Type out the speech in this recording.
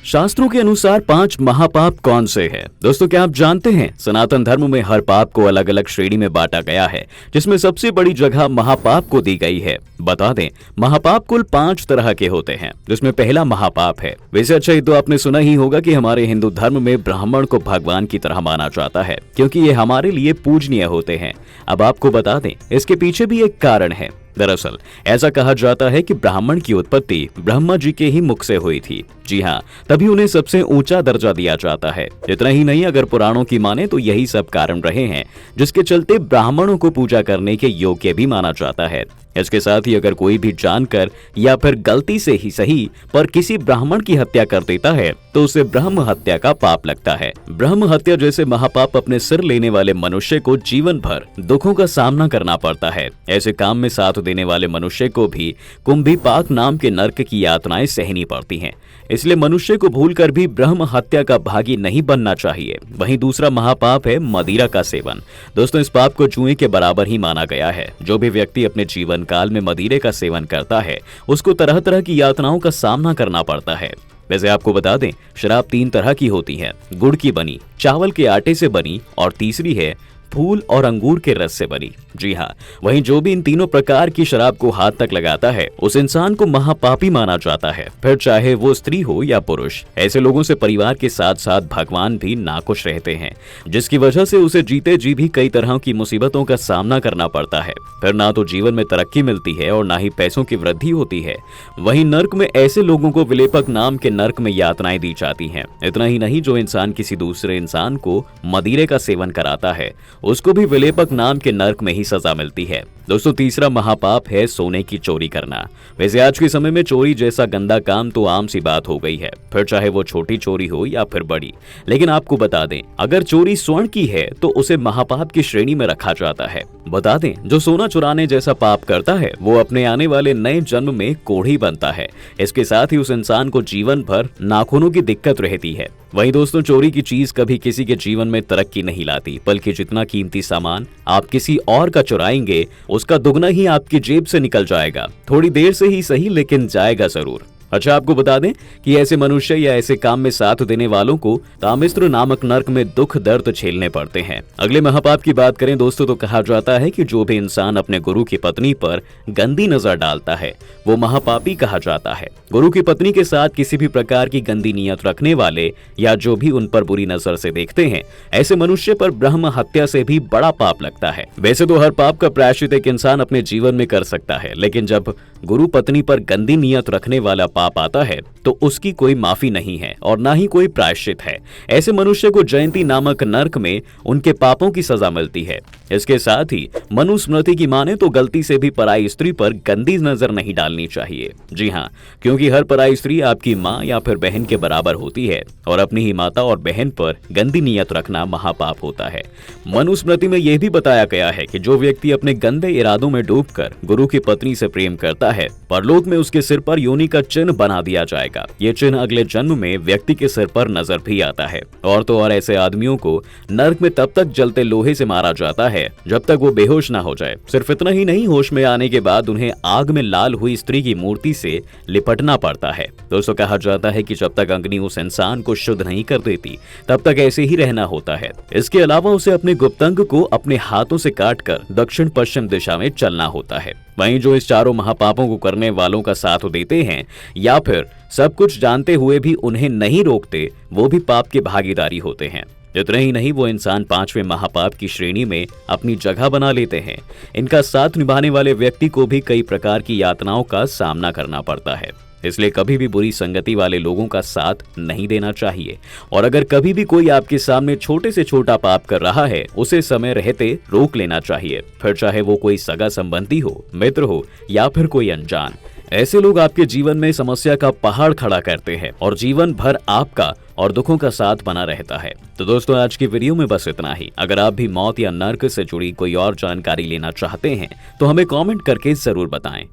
शास्त्रों के अनुसार 5 महापाप कौन से हैं? दोस्तों, क्या आप जानते हैं सनातन धर्म में हर पाप को अलग अलग श्रेणी में बांटा गया है, जिसमें सबसे बड़ी जगह महापाप को दी गई है। बता दें, महापाप कुल 5 तरह के होते हैं, जिसमें पहला महापाप है। वैसे अच्छा, ये तो आपने सुना ही होगा कि हमारे हिंदू धर्म में ब्राह्मण को भगवान की तरह माना जाता है, क्योंकि ये हमारे लिए पूजनीय होते हैं। अब आपको बता दें, इसके पीछे भी एक कारण है। दरअसल ऐसा कहा जाता है कि ब्राह्मण की उत्पत्ति ब्रह्मा जी के ही मुख से हुई थी। जी हाँ, तभी उन्हें सबसे ऊंचा दर्जा दिया जाता है। इतना ही नहीं, अगर पुराणों की माने तो यही सब कारण रहे हैं जिसके चलते ब्राह्मणों को पूजा करने के योग्य भी माना जाता है। इसके साथ ही अगर कोई भी जानकर या फिर गलती से ही सही पर किसी ब्राह्मण की हत्या कर देता है तो उसे ब्रह्म हत्या का पाप लगता है। ब्रह्म हत्या जैसे महापाप अपने सिर लेने वाले मनुष्य को जीवन भर दुखों का सामना करना पड़ता है। ऐसे काम में साथ देने वाले मनुष्य को भी कुंभीपाक नाम के नरक की यातनाएं सहनी पड़ती हैं। इसलिए मनुष्य को भूलकर भी ब्रह्म हत्या का भागी नहीं बनना चाहिए। वहीं दूसरा महापाप है मदिरा का सेवन। दोस्तों, इस पाप को जुए के बराबर ही माना गया है। जो भी व्यक्ति अपने जीवन काल में मदिरे का सेवन करता है, उसको तरह तरह की यातनाओं का सामना करना पड़ता है। वैसे आपको बता दें, शराब 3 तरह की होती है, गुड़ की बनी, चावल के आटे से बनी और तीसरी है फूल और अंगूर के रस से बनी। जी हाँ, वहीं जो भी इन तीनों प्रकार की शराब को हाथ तक लगाता है, उस इंसान को महापापी माना जाता है, फिर चाहे वो स्त्री हो या पुरुष। ऐसे लोगों से परिवार के साथ साथ भगवान भी नाखुश रहते हैं, जिसकी वजह से उसे जीते जी भी कई तरह की मुसीबतों का सामना करना पड़ता है। फिर ना तो जीवन में तरक्की मिलती है और ना ही पैसों की वृद्धि होती है। वहीं नर्क में ऐसे लोगों को विलेपक नाम के नर्क में यातनाएं दी जाती हैं। इतना ही नहीं, जो इंसान किसी दूसरे इंसान को मदिरे का सेवन कराता है, उसको भी विलेपक नाम के नर्क में ही सजा मिलती है। दोस्तों, तीसरा महापाप है सोने की चोरी करना। वैसे आज के समय में चोरी जैसा गंदा काम तो आम सी बात हो गई है, फिर चाहे वो छोटी चोरी हो या फिर बड़ी। लेकिन आपको बता दें, अगर चोरी स्वर्ण की है तो उसे महापाप की श्रेणी में रखा जाता है। बता दें, जो सोना चुराने जैसा पाप करता है, वो अपने आने वाले नए जन्म में कोढ़ी बनता है। इसके साथ ही उस इंसान को जीवन भर नाखूनों की दिक्कत रहती है। वहीं दोस्तों, चोरी की चीज कभी किसी के जीवन में तरक्की नहीं लाती, बल्कि जितना कीमती सामान आप किसी और का चुराएंगे, उसका दुगना ही आपकी जेब से निकल जाएगा। थोड़ी देर से ही सही, लेकिन जाएगा जरूर। अच्छा, आपको बता दें कि ऐसे मनुष्य या ऐसे काम में साथ देने वालों को कामिस्त्र नामक नर्क में दुख दर्द झेलने पड़ते हैं। अगले महापाप की बात करें दोस्तों, तो कहा जाता है कि जो भी इंसान अपने गुरु की पत्नी पर गंदी नजर डालता है, वो महापापी कहा जाता है। गुरु की पत्नी के साथ किसी भी प्रकार की गंदी नीयत रखने वाले या जो भी उन पर बुरी नजर से देखते हैं, ऐसे मनुष्य पर ब्रह्म हत्या से भी बड़ा पाप लगता है। वैसे तो हर पाप का प्रायश्चित एक इंसान अपने जीवन में कर सकता है, लेकिन जब गुरु पत्नी पर गंदी नीयत रखने वाला पाप आता है तो उसकी कोई माफी नहीं है और ना ही कोई प्रायश्चित है। ऐसे मनुष्य को जयंती नामक नरक में उनके पापों की सजा मिलती है। इसके साथ ही मनुस्मृति की माने तो गलती से भी पराई स्त्री पर गंदी नजर नहीं डालनी चाहिए। जी हाँ, क्योंकि हर पराई स्त्री आपकी माँ या फिर बहन के बराबर होती है और अपनी ही माता और बहन पर गंदी नीयत रखना महापाप होता है। मनुस्मृति में यह भी बताया गया है कि जो व्यक्ति अपने गंदे इरादों में डूबकर गुरु की पत्नी से प्रेम करता है, परलोक में उसके सिर पर योनि का चिन्ह बना दिया जाएगा। ये चिन्ह अगले जन्म में व्यक्ति के सिर पर नजर भी आता है। और तो और ऐसे आदमियों को नरक में तब तक जलते लोहे से मारा जाता है जब तक वो बेहोश ना हो जाए। सिर्फ इतना ही नहीं, होश में आने के बाद उन्हें आग में लाल हुई स्त्री की मूर्ति से लिपटना पड़ता है। दोस्तों, कहा जाता है कि जब तक अग्नि उस इंसान को शुद्ध नहीं कर देती, तब तक ऐसे ही रहना होता है। इसके अलावा उसे अपने गुप्तांग को अपने हाथों से काटकर दक्षिण पश्चिम दिशा में चलना होता है। वहीं जो इस चारों महापापों को करने वालों का साथ देते हैं या फिर सब कुछ जानते हुए भी उन्हें नहीं रोकते, वो भी पाप के भागीदारी होते हैं। इतना ही नहीं, वो इंसान 5वें महापाप की श्रेणी में अपनी जगह बना लेते हैं। इनका साथ निभाने वाले व्यक्ति को भी कई प्रकार की यातनाओं का सामना करना पड़ता है। इसलिए कभी भी बुरी संगति वाले लोगों का साथ नहीं देना चाहिए। और अगर कभी भी कोई आपके सामने छोटे से छोटा पाप कर रहा है, उसे समय रहते रोक लेना चाहिए, फिर चाहे वो कोई सगा संबंधी हो, मित्र हो या फिर कोई अनजान। ऐसे लोग आपके जीवन में समस्या का पहाड़ खड़ा करते हैं और जीवन भर आपका और दुखों का साथ बना रहता है। तो दोस्तों, आज की वीडियो में बस इतना ही। अगर आप भी मौत या नर्क से जुड़ी कोई और जानकारी लेना चाहते हैं तो हमें कमेंट करके जरूर बताएं।